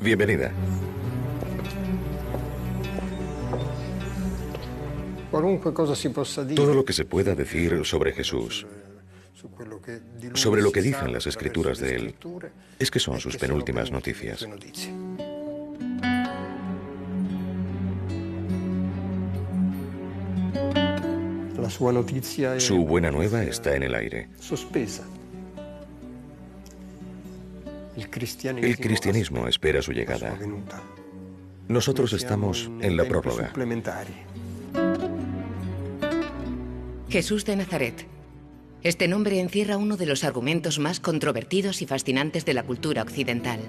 Bienvenida. Todo lo que se pueda decir sobre Jesús, sobre lo que dicen las escrituras de él, es que son sus penúltimas noticias. Su buena nueva está en el aire. El cristianismo espera su llegada. Nosotros estamos en la prórroga. Jesús de Nazaret. Este nombre encierra uno de los argumentos más controvertidos y fascinantes de la cultura occidental.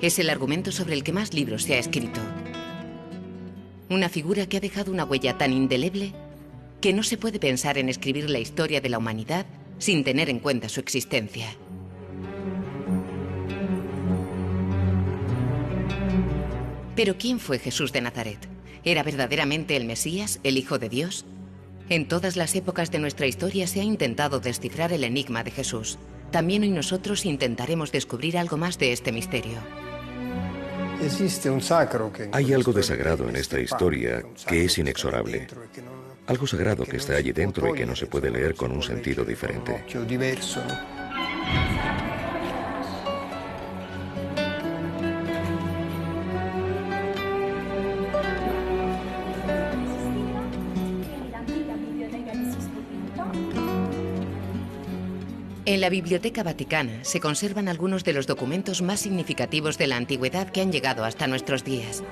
Es el argumento sobre el que más libros se ha escrito. Una figura que ha dejado una huella tan indeleble que no se puede pensar en escribir la historia de la humanidad sin tener en cuenta su existencia. Pero ¿quién fue Jesús de Nazaret? ¿Era verdaderamente el Mesías, el Hijo de Dios? En todas las épocas de nuestra historia se ha intentado descifrar el enigma de Jesús. También hoy nosotros intentaremos descubrir algo más de este misterio. Hay algo de sagrado en esta historia que es inexorable. Algo sagrado que está allí dentro y que no se puede leer con un sentido diferente. En la Biblioteca Vaticana se conservan algunos de los documentos más significativos de la antigüedad que han llegado hasta nuestros días.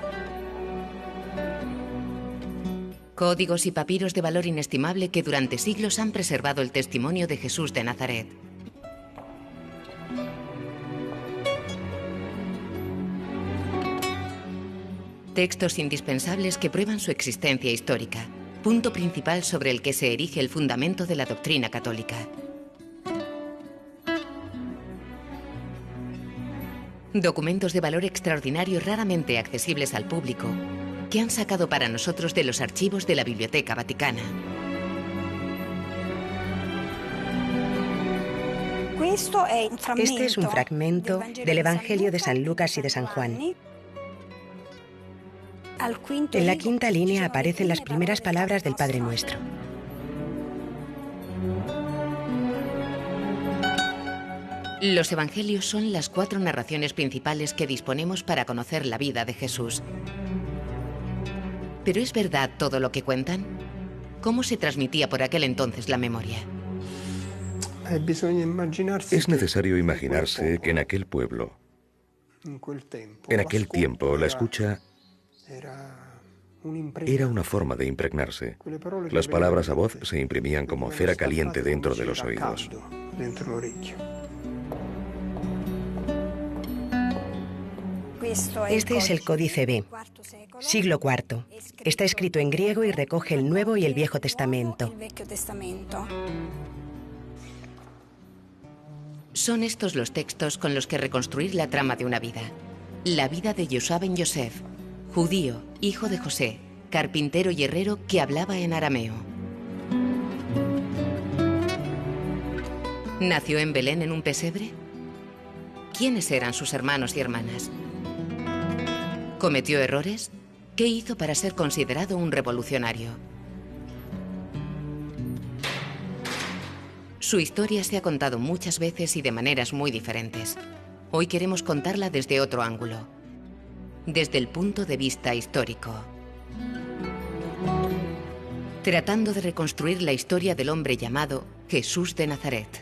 Códigos y papiros de valor inestimable que durante siglos han preservado el testimonio de Jesús de Nazaret. Textos indispensables que prueban su existencia histórica, punto principal sobre el que se erige el fundamento de la doctrina católica. Documentos de valor extraordinario raramente accesibles al público, que han sacado para nosotros de los archivos de la Biblioteca Vaticana. Este es un fragmento del Evangelio de San Lucas y de San Juan. En la quinta línea aparecen las primeras palabras del Padre Nuestro. Los evangelios son las 4 narraciones principales que disponemos para conocer la vida de Jesús. ¿Pero es verdad todo lo que cuentan? ¿Cómo se transmitía por aquel entonces la memoria? Es necesario imaginarse que en aquel pueblo, en aquel tiempo, la escucha era una forma de impregnarse. Las palabras a voz se imprimían como cera caliente dentro de los oídos. Este es el Códice B, siglo IV. Está escrito en griego y recoge el Nuevo y el Viejo Testamento. Son estos los textos con los que reconstruir la trama de una vida. La vida de Yosua ben Yosef, judío, hijo de José, carpintero y herrero que hablaba en arameo. ¿Nació en Belén en un pesebre? ¿Quiénes eran sus hermanos y hermanas? ¿Cometió errores? ¿Qué hizo para ser considerado un revolucionario? Su historia se ha contado muchas veces y de maneras muy diferentes. Hoy queremos contarla desde otro ángulo, desde el punto de vista histórico. Tratando de reconstruir la historia del hombre llamado Jesús de Nazaret.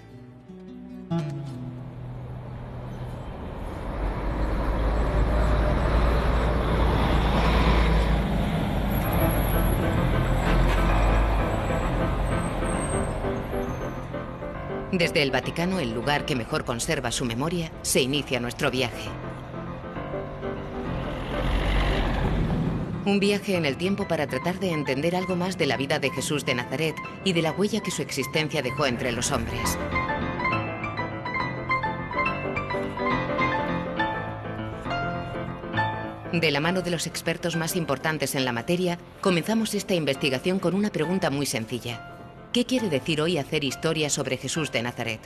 Desde el Vaticano, el lugar que mejor conserva su memoria, se inicia nuestro viaje. Un viaje en el tiempo para tratar de entender algo más de la vida de Jesús de Nazaret y de la huella que su existencia dejó entre los hombres. De la mano de los expertos más importantes en la materia, comenzamos esta investigación con una pregunta muy sencilla. ¿Qué quiere decir hoy hacer historia sobre Jesús de Nazaret?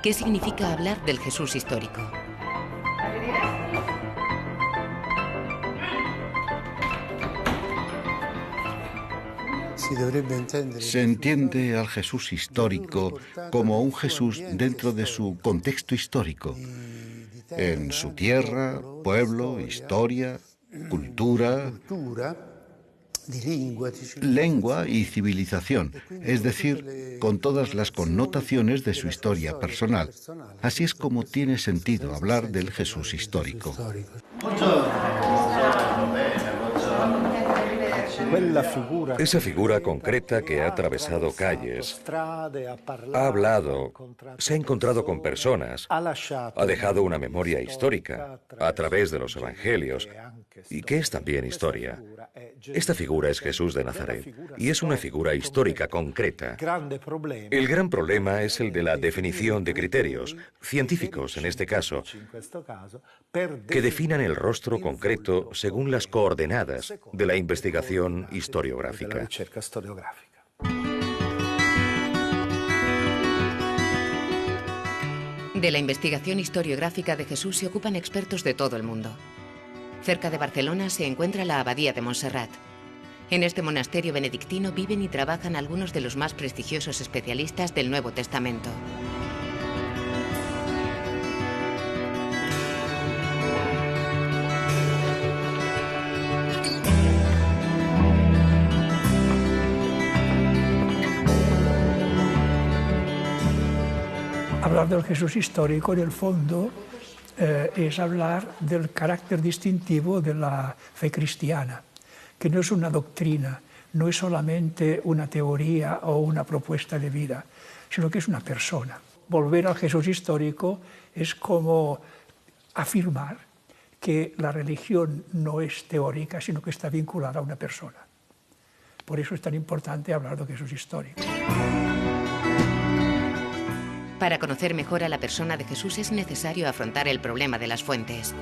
¿Qué significa hablar del Jesús histórico? Se entiende al Jesús histórico como un Jesús dentro de su contexto histórico, en su tierra, pueblo, historia, cultura, lengua y civilización, es decir, con todas las connotaciones de su historia personal. Así es como tiene sentido hablar del Jesús histórico. Esa figura concreta que ha atravesado calles, ha hablado, se ha encontrado con personas, ha dejado una memoria histórica a través de los evangelios, y que es también historia. Esta figura es Jesús de Nazaret, y es una figura histórica concreta. El gran problema es el de la definición de criterios, científicos en este caso, que definan el rostro concreto según las coordenadas de la investigación historiográfica. De la investigación historiográfica de Jesús se ocupan expertos de todo el mundo. Cerca de Barcelona se encuentra la Abadía de Montserrat. En este monasterio benedictino viven y trabajan algunos de los más prestigiosos especialistas del Nuevo Testamento. Hablar del Jesús histórico, en el fondo, es hablar del carácter distintivo de la fe cristiana, que no es una doctrina, no es solamente una teoría o una propuesta de vida, sino que es una persona. Volver al Jesús histórico es como afirmar que la religión no es teórica, sino que está vinculada a una persona. Por eso es tan importante hablar del Jesús histórico. Para conocer mejor a la persona de Jesús es necesario afrontar el problema de las fuentes.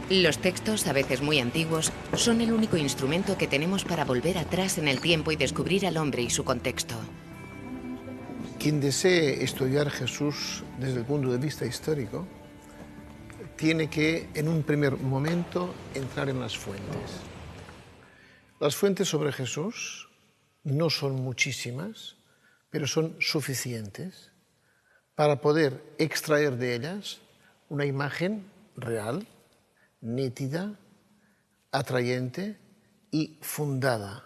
Los textos, a veces muy antiguos, son el único instrumento que tenemos para volver atrás en el tiempo y descubrir al hombre y su contexto. Quien desee estudiar a Jesús desde el punto de vista histórico tiene que, en un primer momento, entrar en las fuentes. Las fuentes sobre Jesús no son muchísimas, pero son suficientes para poder extraer de ellas una imagen real, nítida, atrayente y fundada.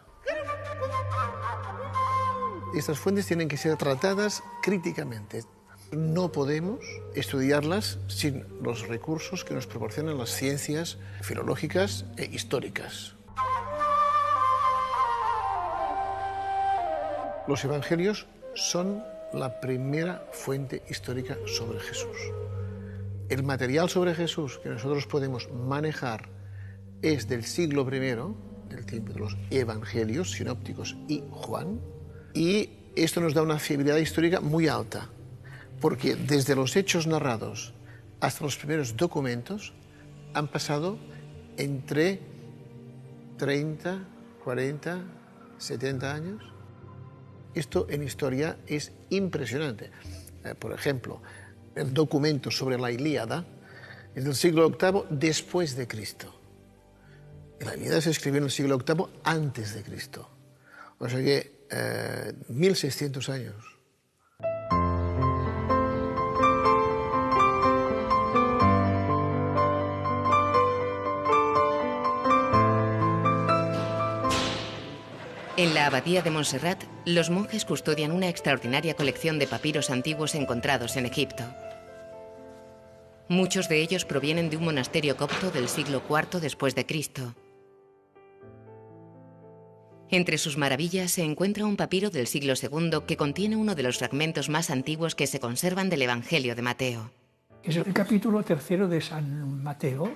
Estas fuentes tienen que ser tratadas críticamente. No podemos estudiarlas sin los recursos que nos proporcionan las ciencias filológicas e históricas. Los evangelios son la primera fuente histórica sobre Jesús. El material sobre Jesús que nosotros podemos manejar es del siglo I, del tiempo de los evangelios sinópticos y Juan, y esto nos da una fiabilidad histórica muy alta, porque desde los hechos narrados hasta los primeros documentos han pasado entre 30, 40, 70 años. Esto en historia es impresionante. Por ejemplo, el documento sobre la Ilíada es del siglo VIII después de Cristo. La Ilíada se escribió en el siglo VIII antes de Cristo. O sea que 1600 años. En la Abadía de Montserrat, los monjes custodian una extraordinaria colección de papiros antiguos encontrados en Egipto. Muchos de ellos provienen de un monasterio copto del siglo IV después de Cristo. Entre sus maravillas se encuentra un papiro del siglo II que contiene uno de los fragmentos más antiguos que se conservan del Evangelio de Mateo. Es el capítulo 3 de San Mateo.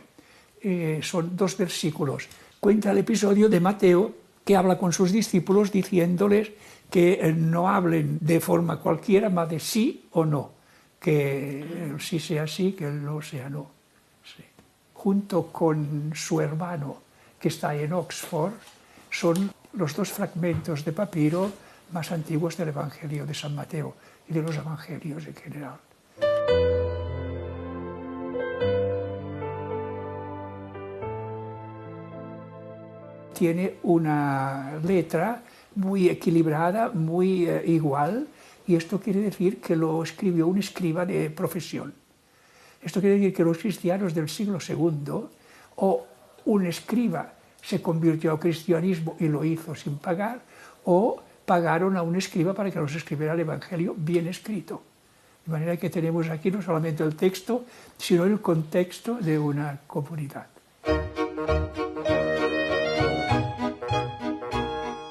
Son 2 versículos. Cuenta el episodio de Mateo que habla con sus discípulos diciéndoles que no hablen de forma cualquiera, más de sí o no. Que el sí sea sí, que el no sea no. Sí. Junto con su hermano, que está en Oxford, son los 2 fragmentos de papiro más antiguos del Evangelio de San Mateo y de los Evangelios en general. tiene una letra muy equilibrada, muy igual, y esto quiere decir que lo escribió un escriba de profesión. Esto quiere decir que los cristianos del siglo II, o un escriba se convirtió al cristianismo y lo hizo sin pagar, o pagaron a un escriba para que nos escribiera el Evangelio bien escrito. De manera que tenemos aquí no solamente el texto, sino el contexto de una comunidad.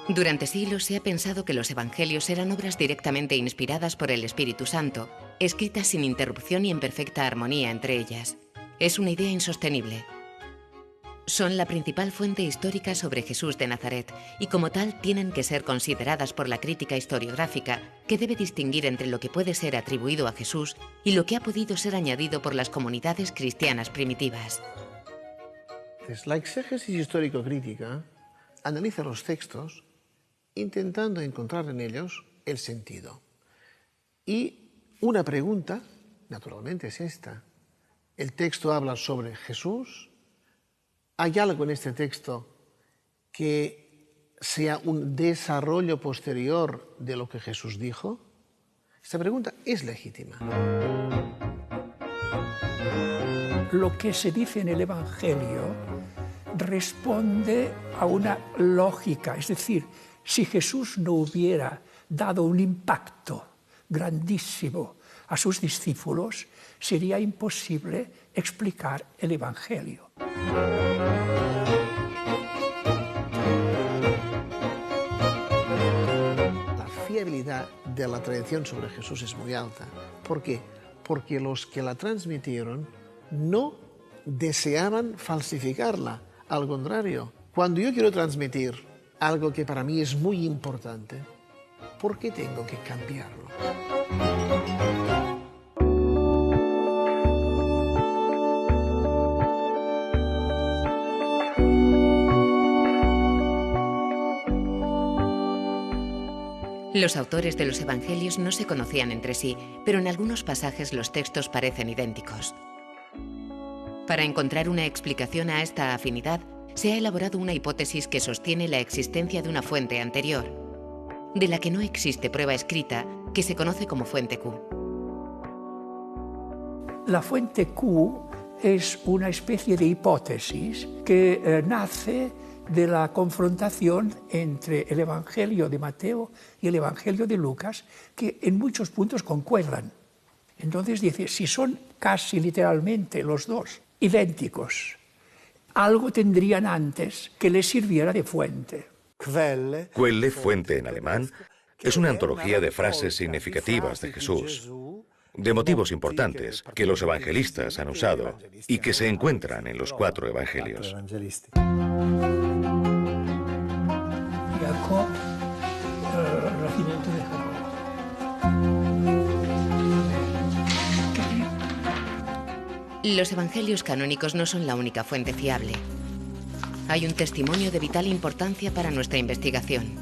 Durante siglos se ha pensado que los evangelios eran obras directamente inspiradas por el Espíritu Santo, escritas sin interrupción y en perfecta armonía entre ellas. Es una idea insostenible. Son la principal fuente histórica sobre Jesús de Nazaret y como tal tienen que ser consideradas por la crítica historiográfica, que debe distinguir entre lo que puede ser atribuido a Jesús y lo que ha podido ser añadido por las comunidades cristianas primitivas. La exégesis histórico-crítica analiza los textos intentando encontrar en ellos el sentido. Y una pregunta, naturalmente, es esta. El texto habla sobre Jesús. ¿Hay algo en este texto que sea un desarrollo posterior de lo que Jesús dijo? Esta pregunta es legítima. Lo que se dice en el Evangelio responde a una lógica, es decir, si Jesús no hubiera dado un impacto grandísimo a sus discípulos, sería imposible explicar el Evangelio. La fiabilidad de la tradición sobre Jesús es muy alta. ¿Por qué? Porque los que la transmitieron no deseaban falsificarla. Al contrario, cuando yo quiero transmitir algo que para mí es muy importante, ¿por qué tengo que cambiarlo? Los autores de los evangelios no se conocían entre sí, pero en algunos pasajes los textos parecen idénticos. Para encontrar una explicación a esta afinidad, se ha elaborado una hipótesis que sostiene la existencia de una fuente anterior, de la que no existe prueba escrita, que se conoce como fuente Q. La fuente Q es una especie de hipótesis que nace de la confrontación entre el Evangelio de Mateo y el Evangelio de Lucas, que en muchos puntos concuerdan. Entonces dice, si son casi literalmente los dos idénticos, algo tendrían antes que les sirviera de fuente. Quelle, fuente en alemán, es una antología de frases significativas de Jesús, de motivos importantes que los evangelistas han usado y que se encuentran en los 4 evangelios. Jacob, nacimiento de Jacob. Los evangelios canónicos no son la única fuente fiable. Hay un testimonio de vital importancia para nuestra investigación.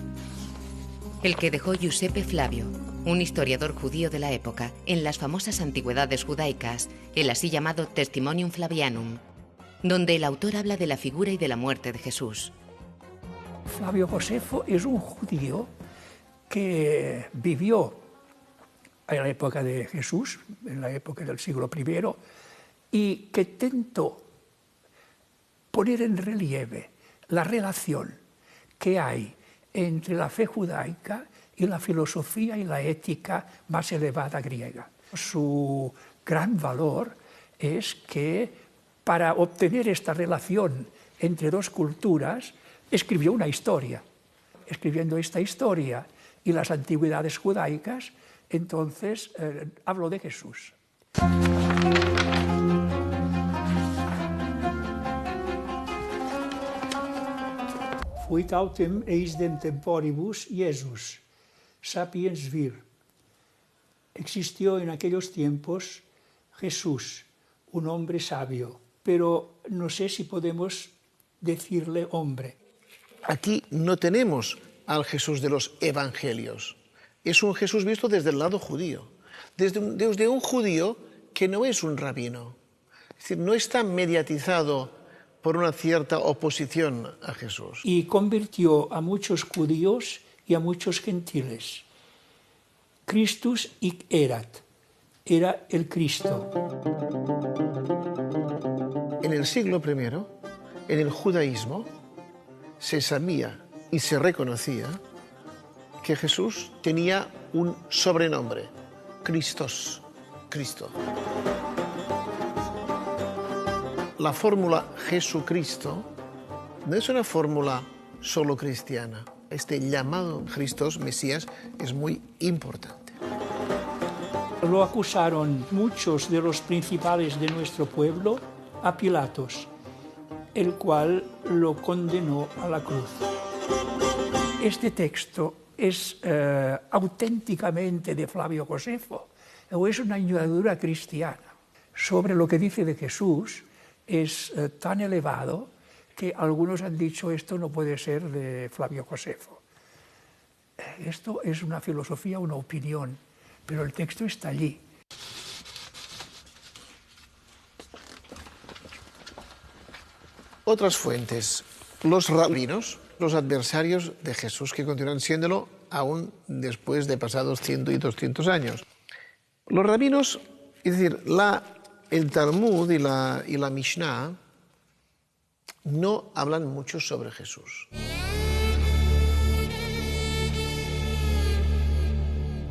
El que dejó Giuseppe Flavio, un historiador judío de la época, en las famosas antigüedades judaicas, el así llamado Testimonium Flavianum, donde el autor habla de la figura y de la muerte de Jesús. Flavio Josefo es un judío que vivió en la época de Jesús, en la época del siglo I, y que tentó poner en relieve la relación que hay entre la fe judaica y la filosofía y la ética más elevada griega. Su gran valor es que para obtener esta relación entre dos culturas, escribió una historia. Escribiendo esta historia y las antigüedades judaicas, entonces habló de Jesús. Fuit autem eisdem temporibus Iesus, sapiens vir. Existió en aquellos tiempos Jesús, un hombre sabio, pero no sé si podemos decirle hombre. Aquí no tenemos al Jesús de los evangelios. Es un Jesús visto desde el lado judío, desde un judío que no es un rabino. Es decir, no está mediatizado por una cierta oposición a Jesús. Y convirtió a muchos judíos y a muchos gentiles. Christus hic erat, era el Cristo. En el siglo I, en el judaísmo, se sabía y se reconocía que Jesús tenía un sobrenombre, Christos, Cristo. La fórmula Jesucristo no es una fórmula solo cristiana. Este llamado Christos, Mesías, es muy importante. Lo acusaron muchos de los principales de nuestro pueblo a Pilatos, el cual lo condenó a la cruz. Este texto es auténticamente de Flavio Josefo, o es una añadidura cristiana. Sobre lo que dice de Jesús es tan elevado que algunos han dicho esto no puede ser de Flavio Josefo. Esto es una filosofía, una opinión, pero el texto está allí. Otras fuentes, los rabinos, los adversarios de Jesús, que continúan siéndolo aún después de pasados 100 y 200 años. Los rabinos, es decir, el Talmud y la Mishnah no hablan mucho sobre Jesús.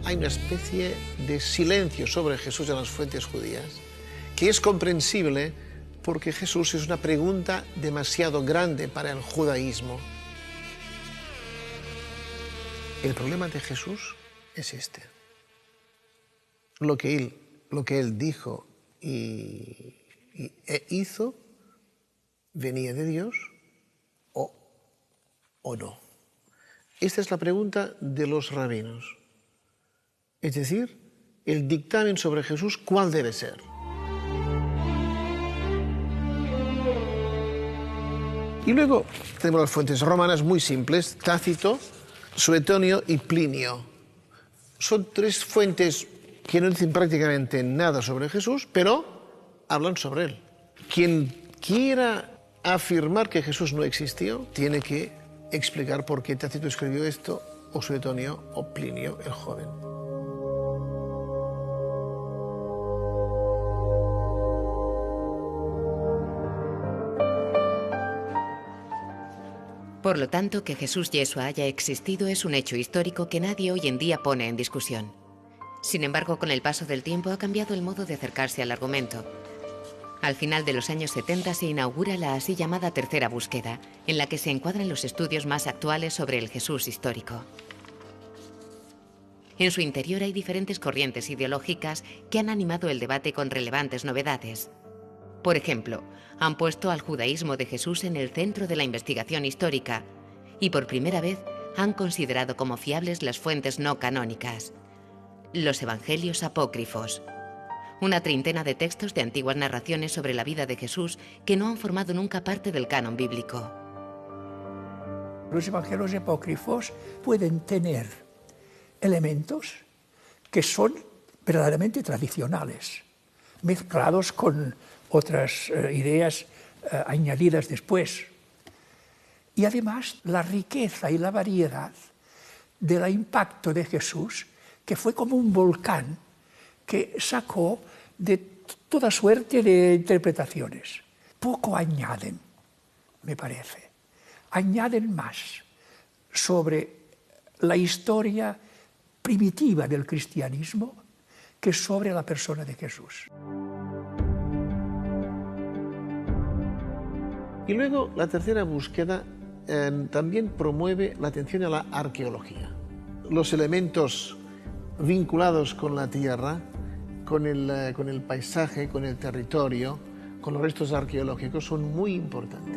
Hay una especie de silencio sobre Jesús en las fuentes judías que es comprensible porque Jesús es una pregunta demasiado grande para el judaísmo. El problema de Jesús es este. Lo que él dijo e hizo venía de Dios o no. Esta es la pregunta de los rabinos. Es decir, el dictamen sobre Jesús, ¿cuál debe ser? Y luego tenemos las fuentes romanas muy simples, Tácito, Suetonio y Plinio. Son tres fuentes que no dicen prácticamente nada sobre Jesús, pero hablan sobre él. Quien quiera afirmar que Jesús no existió, tiene que explicar por qué Tácito escribió esto, o Suetonio, o Plinio el joven. Por lo tanto, que Jesús Yeshua haya existido es un hecho histórico que nadie hoy en día pone en discusión. Sin embargo, con el paso del tiempo ha cambiado el modo de acercarse al argumento. Al final de los años 70 se inaugura la así llamada tercera búsqueda, en la que se encuadran los estudios más actuales sobre el Jesús histórico. En su interior hay diferentes corrientes ideológicas que han animado el debate con relevantes novedades. Por ejemplo, han puesto al judaísmo de Jesús en el centro de la investigación histórica y por primera vez han considerado como fiables las fuentes no canónicas, los evangelios apócrifos, una treintena de textos de antiguas narraciones sobre la vida de Jesús que no han formado nunca parte del canon bíblico. Los evangelios apócrifos pueden tener elementos que son verdaderamente tradicionales, mezclados con otras ideas añadidas después. Y además la riqueza y la variedad del impacto de Jesús, que fue como un volcán que sacó de toda suerte de interpretaciones. Poco añaden, me parece. Añaden más sobre la historia primitiva del cristianismo que sobre la persona de Jesús. Y luego la tercera búsqueda también promueve la atención a la arqueología. Los elementos vinculados con la tierra, con el paisaje, con el territorio, con los restos arqueológicos son muy importantes.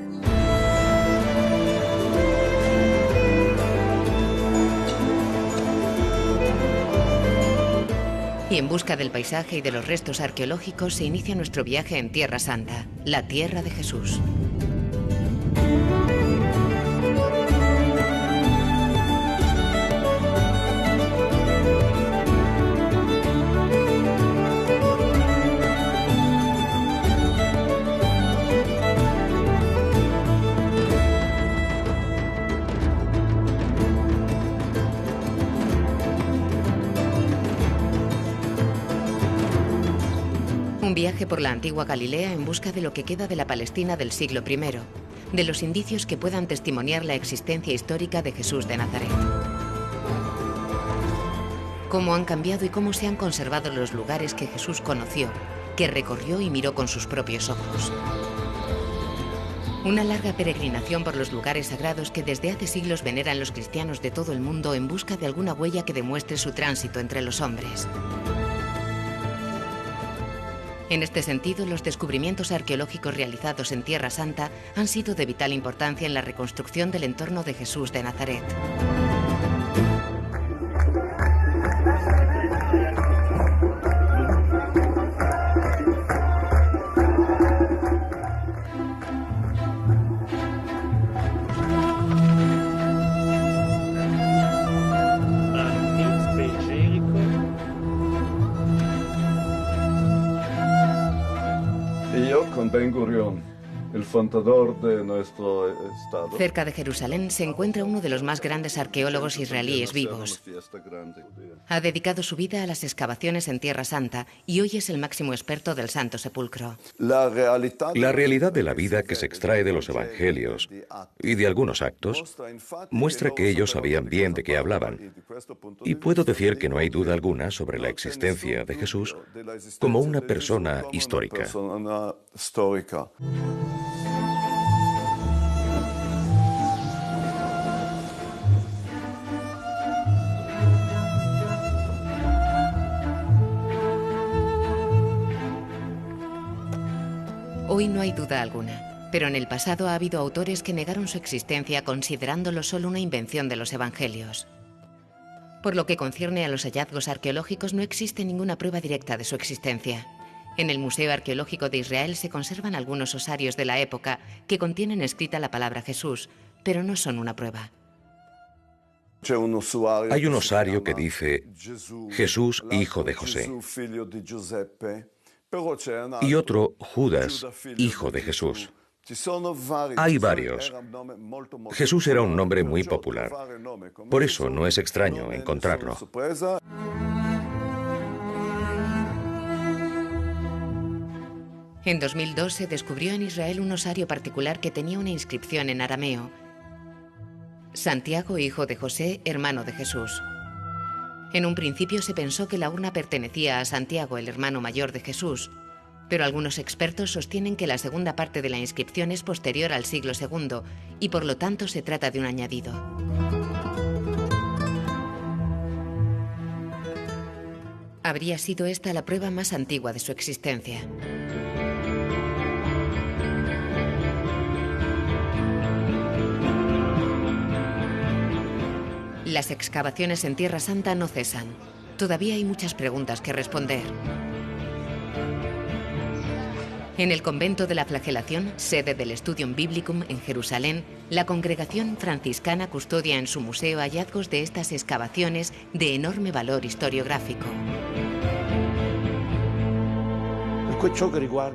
Y en busca del paisaje y de los restos arqueológicos se inicia nuestro viaje en Tierra Santa, la tierra de Jesús. viaje por la antigua Galilea en busca de lo que queda de la Palestina del siglo I, de los indicios que puedan testimoniar la existencia histórica de Jesús de Nazaret. Cómo han cambiado y cómo se han conservado los lugares que Jesús conoció, que recorrió y miró con sus propios ojos. Una larga peregrinación por los lugares sagrados que desde hace siglos veneran los cristianos de todo el mundo en busca de alguna huella que demuestre su tránsito entre los hombres. En este sentido, los descubrimientos arqueológicos realizados en Tierra Santa han sido de vital importancia en la reconstrucción del entorno de Jesús de Nazaret. Con Ben Gurion, el fundador de nuestro estado. Cerca de Jerusalén se encuentra uno de los más grandes arqueólogos israelíes vivos. Ha dedicado su vida a las excavaciones en Tierra Santa y hoy es el máximo experto del Santo Sepulcro. La realidad de la vida que se extrae de los evangelios y de algunos actos muestra que ellos sabían bien de qué hablaban. Y puedo decir que no hay duda alguna sobre la existencia de Jesús como una persona histórica. Hoy no hay duda alguna, pero en el pasado ha habido autores que negaron su existencia considerándolo solo una invención de los evangelios. Por lo que concierne a los hallazgos arqueológicos, no existe ninguna prueba directa de su existencia. En el Museo Arqueológico de Israel se conservan algunos osarios de la época que contienen escrita la palabra Jesús, pero no son una prueba. Hay un osario que dice Jesús, hijo de José, y otro Judas, hijo de Jesús. Hay varios. Jesús era un nombre muy popular. Por eso no es extraño encontrarlo. En 2002 se descubrió en Israel un osario particular que tenía una inscripción en arameo: Santiago, hijo de José, hermano de Jesús. En un principio se pensó que la urna pertenecía a Santiago, el hermano mayor de Jesús, pero algunos expertos sostienen que la segunda parte de la inscripción es posterior al siglo II y por lo tanto se trata de un añadido. Habría sido esta la prueba más antigua de su existencia. Las excavaciones en Tierra Santa no cesan. Todavía hay muchas preguntas que responder. En el convento de la Flagelación, sede del Studium Biblicum en Jerusalén, la congregación franciscana custodia en su museo hallazgos de estas excavaciones de enorme valor historiográfico.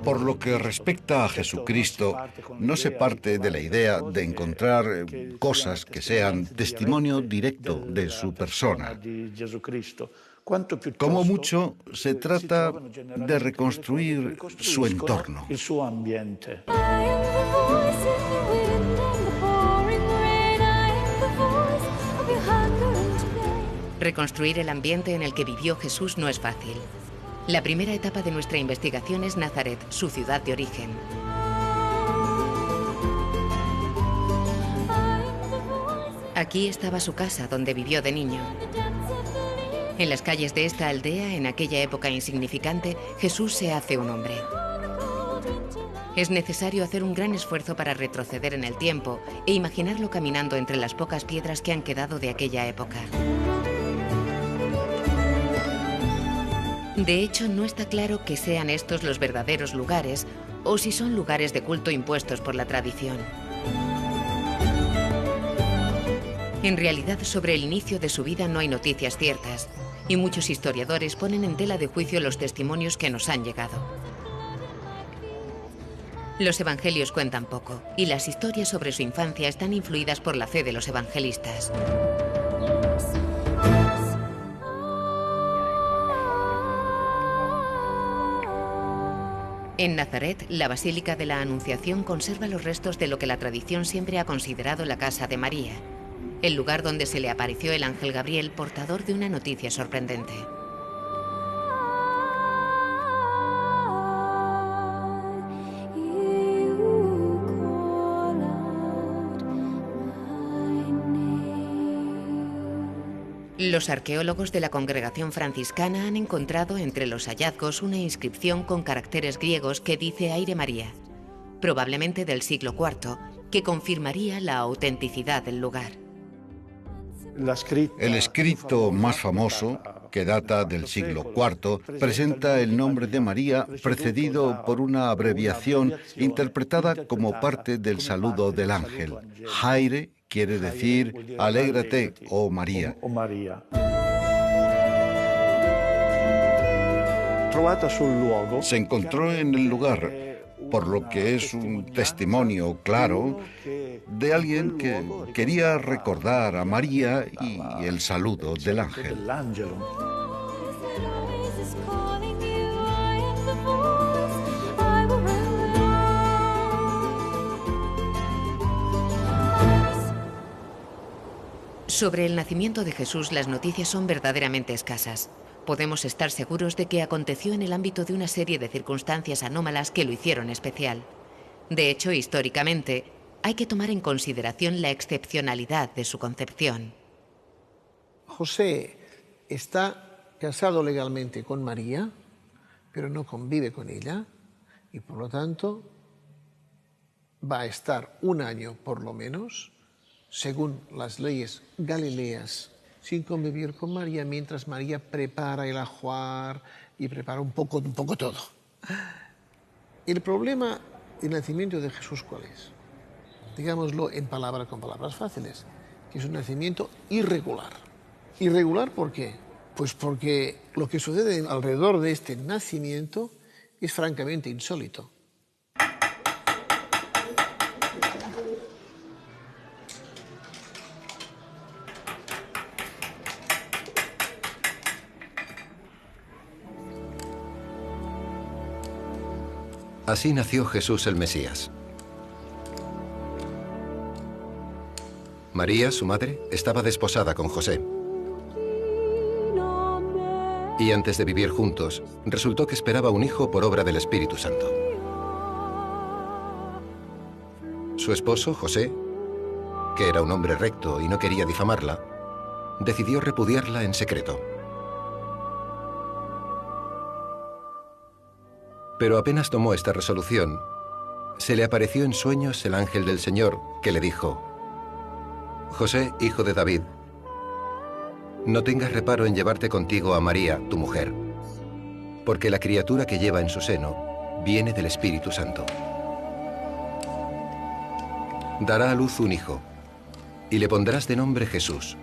Por lo que respecta a Jesucristo, no se parte de la idea de encontrar cosas que sean testimonio directo de su persona. Como mucho, se trata de reconstruir su entorno. Reconstruir el ambiente en el que vivió Jesús no es fácil. La primera etapa de nuestra investigación es Nazaret, su ciudad de origen. Aquí estaba su casa, donde vivió de niño. En las calles de esta aldea, en aquella época insignificante, Jesús se hace un hombre. Es necesario hacer un gran esfuerzo para retroceder en el tiempo e imaginarlo caminando entre las pocas piedras que han quedado de aquella época. De hecho, no está claro que sean estos los verdaderos lugares o si son lugares de culto impuestos por la tradición. En realidad, sobre el inicio de su vida no hay noticias ciertas, y muchos historiadores ponen en tela de juicio los testimonios que nos han llegado. Los evangelios cuentan poco, y las historias sobre su infancia están influidas por la fe de los evangelistas. En Nazaret, la Basílica de la Anunciación conserva los restos de lo que la tradición siempre ha considerado la casa de María, el lugar donde se le apareció el ángel Gabriel portador de una noticia sorprendente. Los arqueólogos de la congregación franciscana han encontrado entre los hallazgos una inscripción con caracteres griegos que dice Aire María, probablemente del siglo IV, que confirmaría la autenticidad del lugar. El escrito más famoso, que data del siglo IV, presenta el nombre de María precedido por una abreviación interpretada como parte del saludo del ángel. Jaire quiere decir alégrate, oh María. Se encontró en el lugar, por lo que es un testimonio claro de alguien que quería recordar a María y el saludo del ángel. Sobre el nacimiento de Jesús, las noticias son verdaderamente escasas. Podemos estar seguros de que aconteció en el ámbito de una serie de circunstancias anómalas que lo hicieron especial. De hecho, históricamente, hay que tomar en consideración la excepcionalidad de su concepción. José está casado legalmente con María, pero no convive con ella, y por lo tanto va a estar un año por lo menos, según las leyes galileas, sin convivir con María, mientras María prepara el ajuar y prepara un poco todo. El problema del nacimiento de Jesús, ¿cuál es? Digámoslo con palabras fáciles, que es un nacimiento irregular. ¿Irregular por qué? Pues porque lo que sucede alrededor de este nacimiento es francamente insólito. Así nació Jesús el Mesías. María, su madre, estaba desposada con José. Y antes de vivir juntos, resultó que esperaba un hijo por obra del Espíritu Santo. Su esposo, José, que era un hombre recto y no quería difamarla, decidió repudiarla en secreto. Pero apenas tomó esta resolución, se le apareció en sueños el ángel del Señor, que le dijo: José, hijo de David, no tengas reparo en llevarte contigo a María, tu mujer, porque la criatura que lleva en su seno viene del Espíritu Santo. Dará a luz un hijo, y le pondrás de nombre Jesús,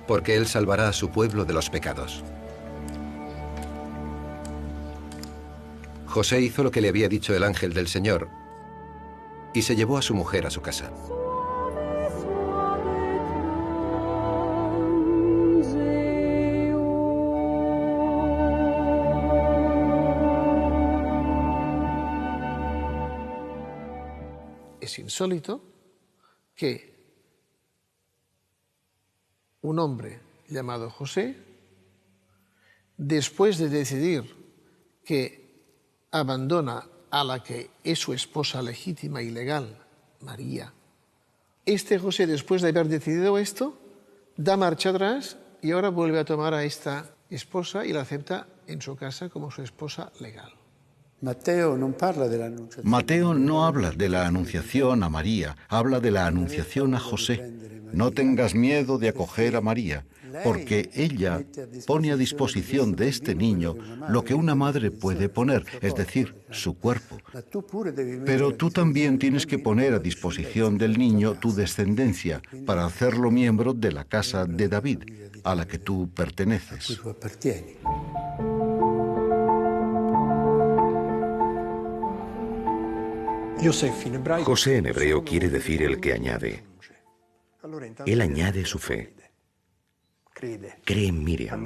porque él salvará a su pueblo de los pecados. José hizo lo que le había dicho el ángel del Señor y se llevó a su mujer a su casa. Es insólito que un hombre llamado José, después de decidir que abandona a la que es su esposa legítima y legal, María, este José, después de haber decidido esto, da marcha atrás y ahora vuelve a tomar a esta esposa y la acepta en su casa como su esposa legal. Mateo no habla de la anunciación a María, habla de la anunciación a José. No tengas miedo de acoger a María, porque ella pone a disposición de este niño lo que una madre puede poner, es decir, su cuerpo. Pero tú también tienes que poner a disposición del niño tu descendencia para hacerlo miembro de la casa de David, a la que tú perteneces. José en hebreo quiere decir el que añade. Él añade su fe. Cree en Miriam.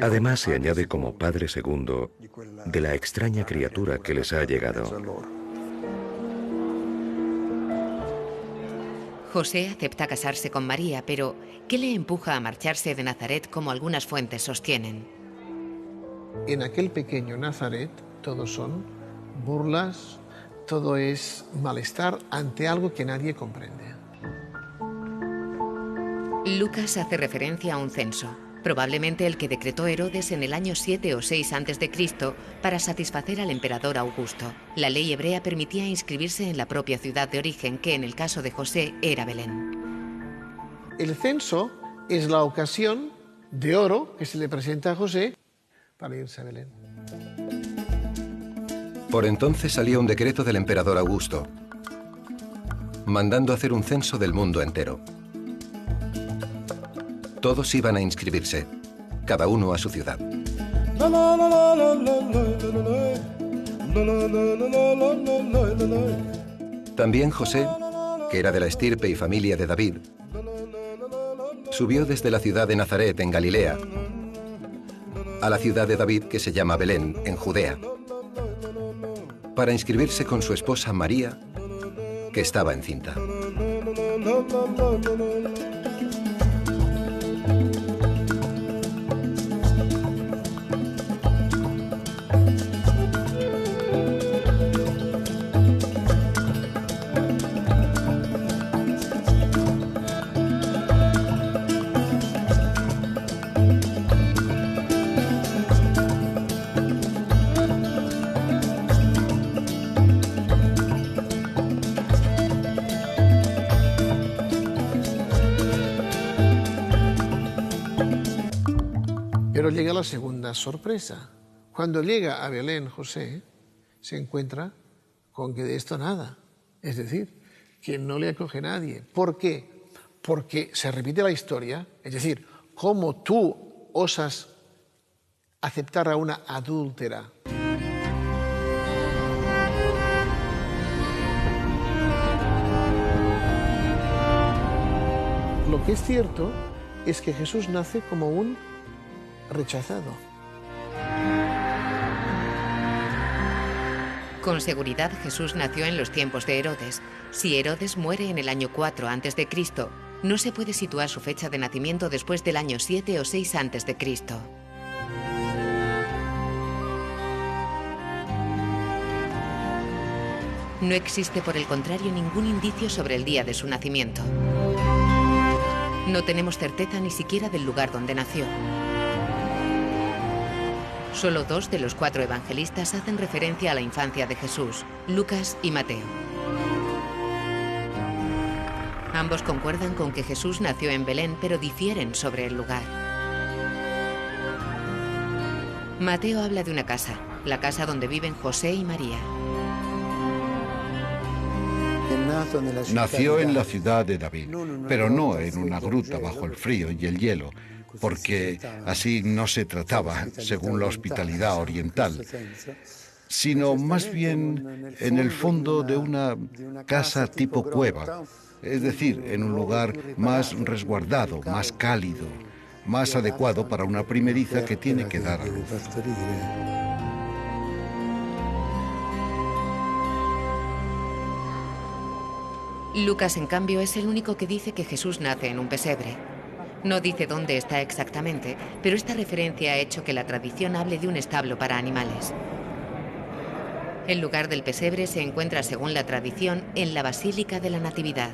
Además se añade como padre segundo de la extraña criatura que les ha llegado. José acepta casarse con María, pero ¿qué le empuja a marcharse de Nazaret como algunas fuentes sostienen? En aquel pequeño Nazaret todos son burlas, todo es malestar ante algo que nadie comprende. Lucas hace referencia a un censo, probablemente el que decretó Herodes en el año 7 o 6 a.C. para satisfacer al emperador Augusto. La ley hebrea permitía inscribirse en la propia ciudad de origen, que en el caso de José era Belén. El censo es la ocasión de oro que se le presenta a José para irse a Belén. Por entonces salía un decreto del emperador Augusto, mandando hacer un censo del mundo entero. Todos iban a inscribirse, cada uno a su ciudad. También José, que era de la estirpe y familia de David, subió desde la ciudad de Nazaret, en Galilea, a la ciudad de David que se llama Belén, en Judea, para inscribirse con su esposa María, que estaba encinta. Pero llega la segunda sorpresa. Cuando llega a Belén José, se encuentra con que de esto nada. Es decir, que no le acoge nadie. ¿Por qué? Porque se repite la historia. Es decir, ¿cómo tú osas aceptar a una adúltera? Lo que es cierto es que Jesús nace como un rechazado. Con seguridad Jesús nació en los tiempos de Herodes. Si Herodes muere en el año 4 a.C., no se puede situar su fecha de nacimiento después del año 7 o 6 a.C. No existe, por el contrario, ningún indicio sobre el día de su nacimiento. No tenemos certeza ni siquiera del lugar donde nació. Solo 2 de los 4 evangelistas hacen referencia a la infancia de Jesús, Lucas y Mateo. Ambos concuerdan con que Jesús nació en Belén, pero difieren sobre el lugar. Mateo habla de una casa, la casa donde viven José y María. Nació en la ciudad de David, pero no en una gruta bajo el frío y el hielo, porque así no se trataba, según la hospitalidad oriental, sino más bien en el fondo de una casa tipo cueva, es decir, en un lugar más resguardado, más cálido, más adecuado para una primeriza que tiene que dar a luz. Lucas, en cambio, es el único que dice que Jesús nace en un pesebre. No dice dónde está exactamente, pero esta referencia ha hecho que la tradición hable de un establo para animales. El lugar del pesebre se encuentra, según la tradición, en la Basílica de la Natividad.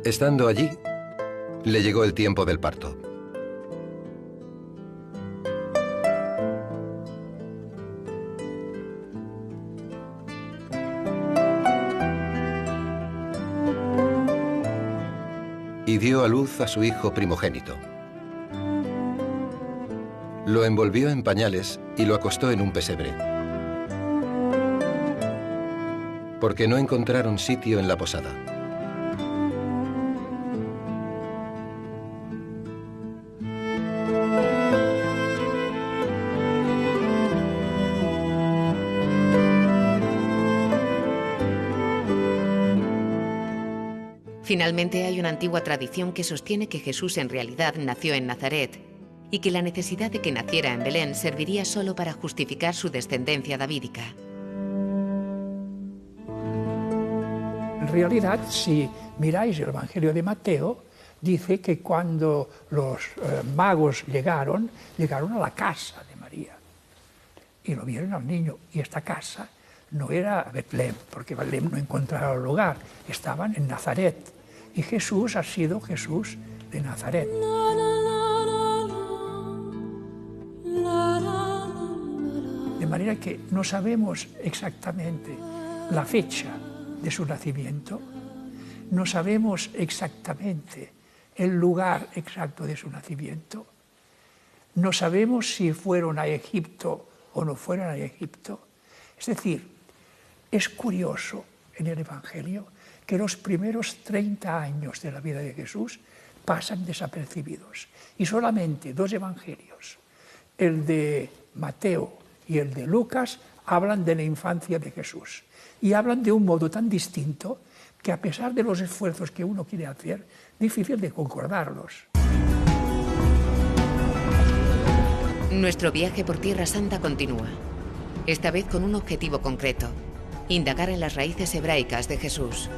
Estando allí, le llegó el tiempo del parto. Y dio a luz a su hijo primogénito. Lo envolvió en pañales y lo acostó en un pesebre, porque no encontraron sitio en la posada. Finalmente, hay una antigua tradición que sostiene que Jesús en realidad nació en Nazaret y que la necesidad de que naciera en Belén serviría solo para justificar su descendencia davídica. En realidad, si miráis el Evangelio de Mateo, dice que cuando los magos llegaron a la casa de María y lo vieron al niño. Y esta casa no era Betlem, porque Betlem no encontraba lugar, estaban en Nazaret. Y Jesús ha sido Jesús de Nazaret. De manera que no sabemos exactamente la fecha de su nacimiento, no sabemos exactamente el lugar exacto de su nacimiento, no sabemos si fueron a Egipto o no fueron a Egipto. Es decir, es curioso en el Evangelio que los primeros 30 años de la vida de Jesús pasan desapercibidos. Y solamente 2 evangelios, el de Mateo y el de Lucas, hablan de la infancia de Jesús. Y hablan de un modo tan distinto que, a pesar de los esfuerzos que uno quiere hacer, difícil de concordarlos. Nuestro viaje por Tierra Santa continúa, esta vez con un objetivo concreto: indagar en las raíces hebraicas de Jesús.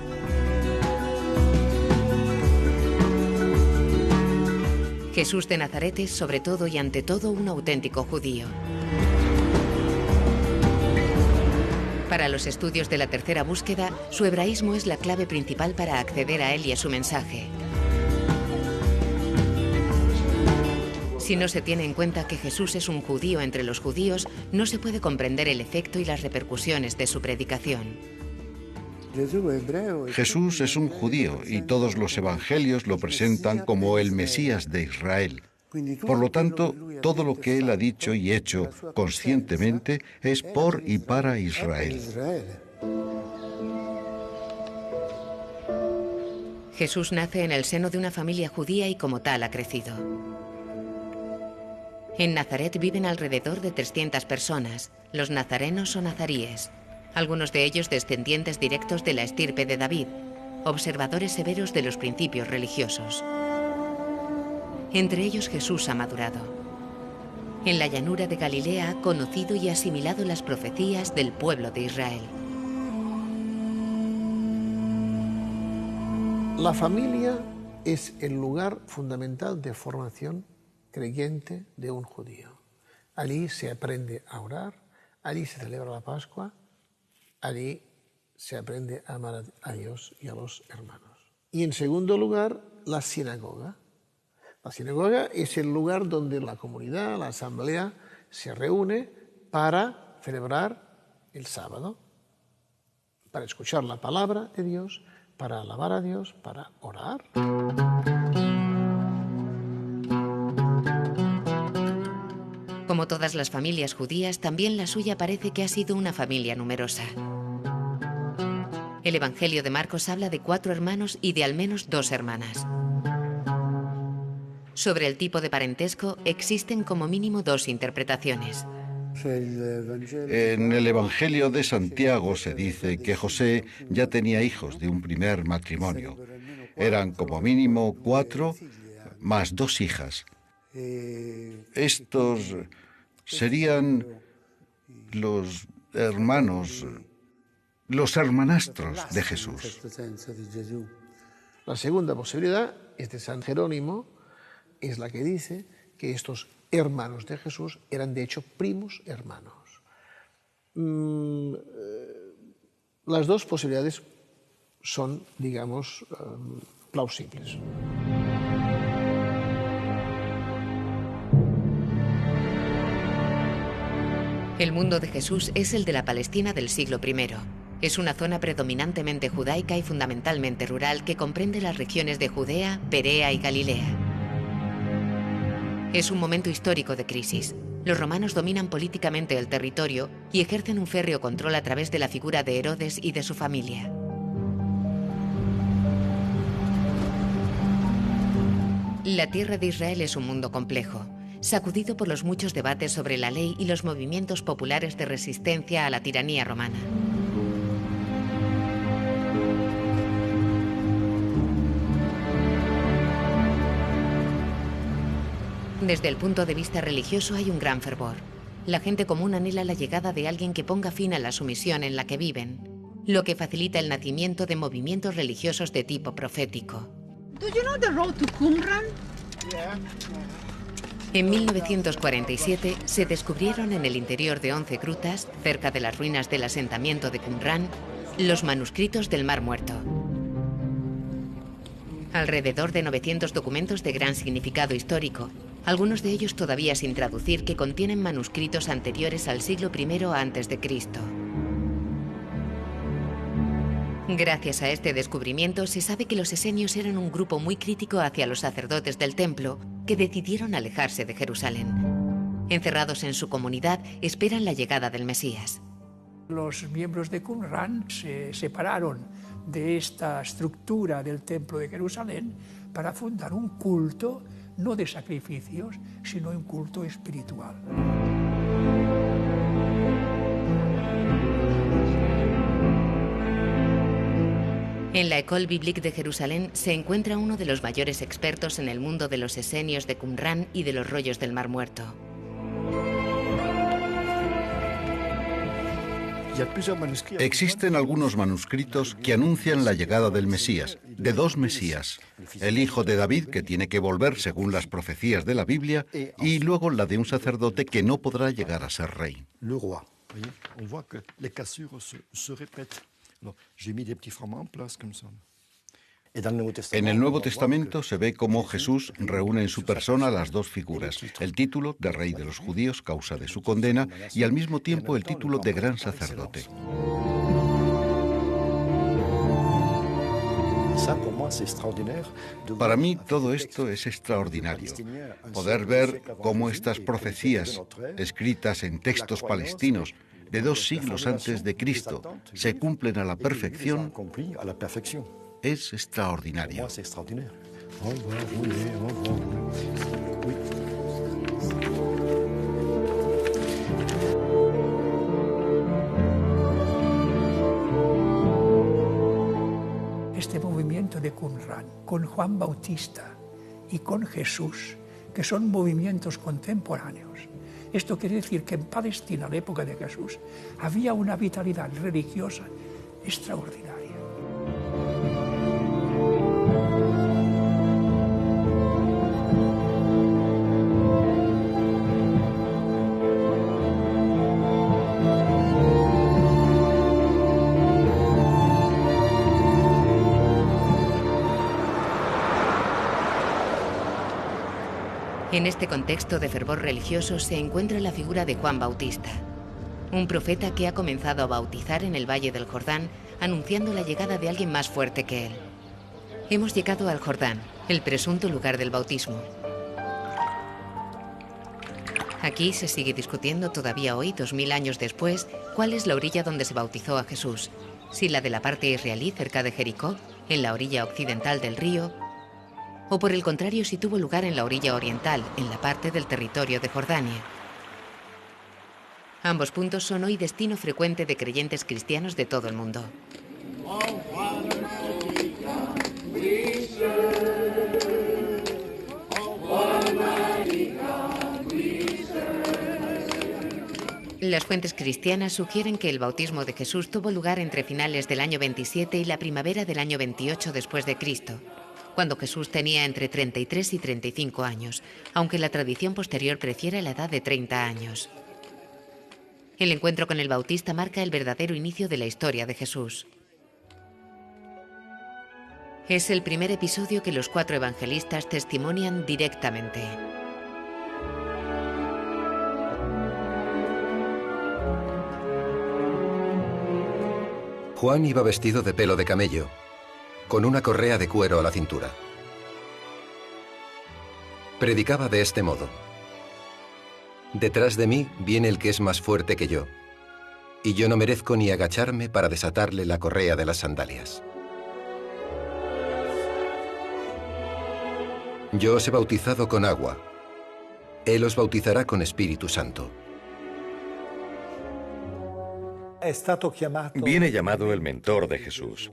Jesús de Nazaret es, sobre todo y ante todo, un auténtico judío. Para los estudios de la tercera búsqueda, su hebraísmo es la clave principal para acceder a él y a su mensaje. Si no se tiene en cuenta que Jesús es un judío entre los judíos, no se puede comprender el efecto y las repercusiones de su predicación. Jesús es un judío y todos los evangelios lo presentan como el Mesías de Israel. Por lo tanto, todo lo que él ha dicho y hecho conscientemente es por y para Israel. Jesús nace en el seno de una familia judía y como tal ha crecido. En Nazaret viven alrededor de 300 personas, los nazarenos o nazaríes, algunos de ellos descendientes directos de la estirpe de David, observadores severos de los principios religiosos. Entre ellos Jesús ha madurado. En la llanura de Galilea ha conocido y asimilado las profecías del pueblo de Israel. La familia es el lugar fundamental de formación creyente de un judío. Allí se aprende a orar, allí se celebra la Pascua, allí se aprende a amar a Dios y a los hermanos. Y en segundo lugar, la sinagoga. La sinagoga es el lugar donde la comunidad, la asamblea, se reúne para celebrar el sábado, para escuchar la palabra de Dios, para alabar a Dios, para orar. Como todas las familias judías, también la suya parece que ha sido una familia numerosa. El Evangelio de Marcos habla de 4 hermanos y de al menos 2 hermanas. Sobre el tipo de parentesco existen como mínimo 2 interpretaciones. En el Evangelio de Santiago se dice que José ya tenía hijos de un primer matrimonio. Eran como mínimo 4 más 2 hijas. Estos serían los hermanos, los hermanastros de Jesús. La segunda posibilidad es de San Jerónimo, es la que dice que estos hermanos de Jesús eran de hecho primos hermanos. Las 2 posibilidades son, digamos, plausibles. El mundo de Jesús es el de la Palestina del siglo I. Es una zona predominantemente judaica y fundamentalmente rural que comprende las regiones de Judea, Perea y Galilea. Es un momento histórico de crisis. Los romanos dominan políticamente el territorio y ejercen un férreo control a través de la figura de Herodes y de su familia. La tierra de Israel es un mundo complejo, sacudido por los muchos debates sobre la ley y los movimientos populares de resistencia a la tiranía romana. Desde el punto de vista religioso hay un gran fervor. La gente común anhela la llegada de alguien que ponga fin a la sumisión en la que viven, lo que facilita el nacimiento de movimientos religiosos de tipo profético. Do you know the road to Qumran? En 1947 se descubrieron en el interior de 11 grutas, cerca de las ruinas del asentamiento de Qumran, los manuscritos del Mar Muerto. Alrededor de 900 documentos de gran significado histórico, algunos de ellos todavía sin traducir, que contienen manuscritos anteriores al siglo I a.C. Gracias a este descubrimiento se sabe que los esenios eran un grupo muy crítico hacia los sacerdotes del templo que decidieron alejarse de Jerusalén. Encerrados en su comunidad, esperan la llegada del Mesías. Los miembros de Qumran se separaron de esta estructura del templo de Jerusalén para fundar un culto, no de sacrificios, sino un culto espiritual. En la École Biblique de Jerusalén se encuentra uno de los mayores expertos en el mundo de los esenios de Qumran y de los rollos del Mar Muerto. Existen algunos manuscritos que anuncian la llegada del Mesías, de dos Mesías, el hijo de David, que tiene que volver según las profecías de la Biblia, y luego la de un sacerdote que no podrá llegar a ser rey. En el Nuevo Testamento se ve cómo Jesús reúne en su persona las dos figuras, el título de Rey de los Judíos, causa de su condena, y al mismo tiempo el título de Gran Sacerdote. Para mí todo esto es extraordinario. Poder ver cómo estas profecías, escritas en textos palestinos, de 2 siglos antes de Cristo, se cumplen a la perfección, es extraordinario. Este movimiento de Qumran, con Juan Bautista y con Jesús, que son movimientos contemporáneos. Esto quiere decir que en Palestina, a la época de Jesús, había una vitalidad religiosa extraordinaria. En este contexto de fervor religioso se encuentra la figura de Juan Bautista, un profeta que ha comenzado a bautizar en el Valle del Jordán, anunciando la llegada de alguien más fuerte que él. Hemos llegado al Jordán, el presunto lugar del bautismo. Aquí se sigue discutiendo todavía hoy, 2000 años después, cuál es la orilla donde se bautizó a Jesús, si la de la parte israelí cerca de Jericó, en la orilla occidental del río, o por el contrario si tuvo lugar en la orilla oriental, en la parte del territorio de Jordania. Ambos puntos son hoy destino frecuente de creyentes cristianos de todo el mundo. Las fuentes cristianas sugieren que el bautismo de Jesús tuvo lugar entre finales del año 27 y la primavera del año 28 después de Cristo, cuando Jesús tenía entre 33 y 35 años, aunque la tradición posterior prefiere la edad de 30 años. El encuentro con el Bautista marca el verdadero inicio de la historia de Jesús. Es el primer episodio que los 4 evangelistas testimonian directamente. Juan iba vestido de pelo de camello, con una correa de cuero a la cintura. Predicaba de este modo: detrás de mí viene el que es más fuerte que yo, y yo no merezco ni agacharme para desatarle la correa de las sandalias. Yo os he bautizado con agua, él os bautizará con Espíritu Santo. Viene llamado el mentor de Jesús,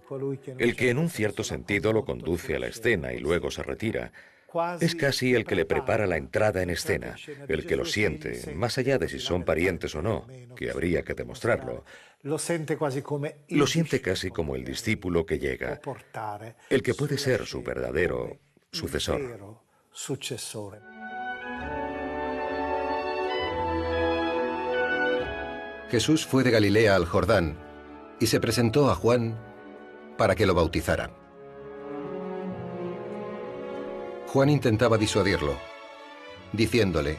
el que en un cierto sentido lo conduce a la escena y luego se retira, Es casi el que le prepara la entrada en escena, el que lo siente, más allá de si son parientes o no, que habría que demostrarlo. Lo siente casi como el discípulo que llega, el que puede ser su verdadero sucesor. Jesús fue de Galilea al Jordán y se presentó a Juan para que lo bautizara. Juan intentaba disuadirlo, diciéndole: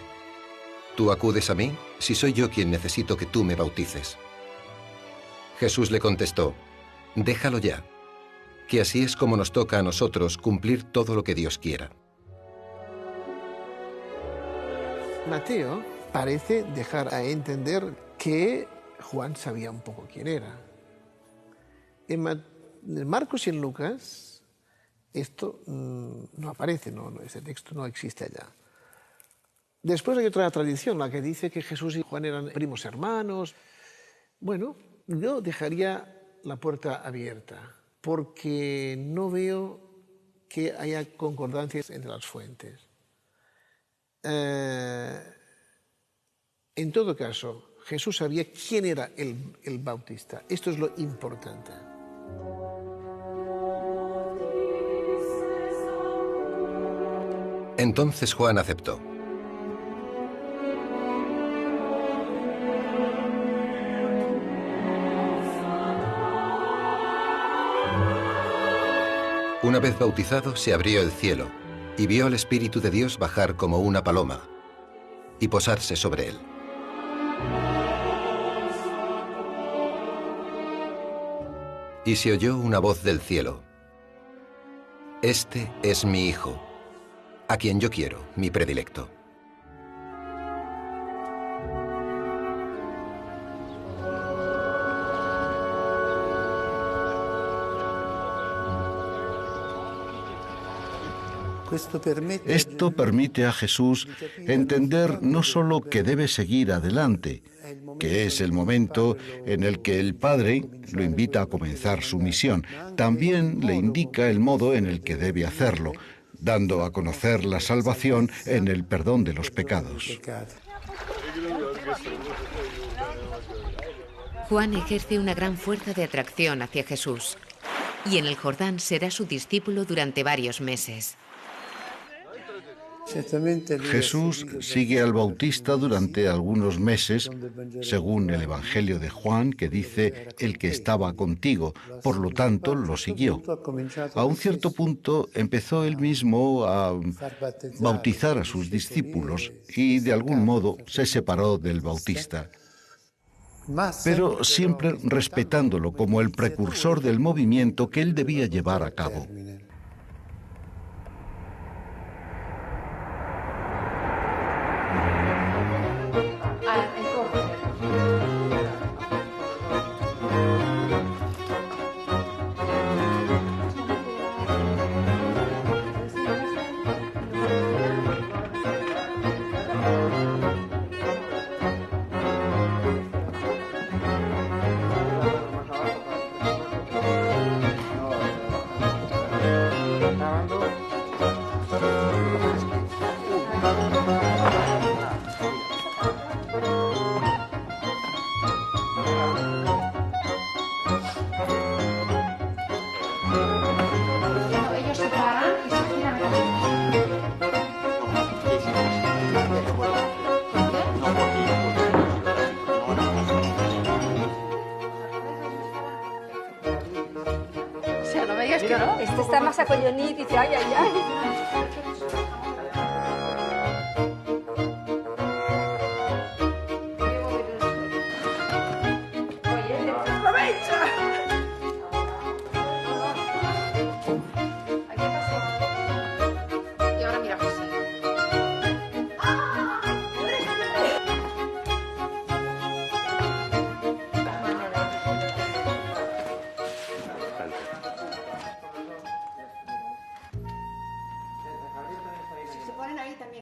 ¿Tú acudes a mí si soy yo quien necesito que tú me bautices? Jesús le contestó: déjalo ya, que así es como nos toca a nosotros cumplir todo lo que Dios quiera. Mateo parece dejar a entender que Juan sabía un poco quién era. En Marcos y en Lucas esto no aparece, ese texto no existe allá. Después hay otra tradición, la que dice que Jesús y Juan eran primos hermanos. Bueno, yo dejaría la puerta abierta, porque no veo que haya concordancias entre las fuentes. En todo caso, Jesús sabía quién era el Bautista. Esto es lo importante. Entonces Juan aceptó. Una vez bautizado, se abrió el cielo y vio al Espíritu de Dios bajar como una paloma y posarse sobre él. Y se oyó una voz del cielo: Este es mi Hijo, a quien yo quiero, mi predilecto. Esto permite a Jesús entender no solo que debe seguir adelante, que es el momento en el que el Padre lo invita a comenzar su misión, también le indica el modo en el que debe hacerlo, dando a conocer la salvación en el perdón de los pecados. Juan ejerce una gran fuerza de atracción hacia Jesús, y en el Jordán será su discípulo durante varios meses. Jesús sigue al Bautista durante algunos meses, según el Evangelio de Juan, que dice: el que estaba contigo, por lo tanto lo siguió. A un cierto punto empezó él mismo a bautizar a sus discípulos y de algún modo se separó del Bautista, pero siempre respetándolo como el precursor del movimiento que él debía llevar a cabo. Este está más acollonit, dice, ay, ay, ay.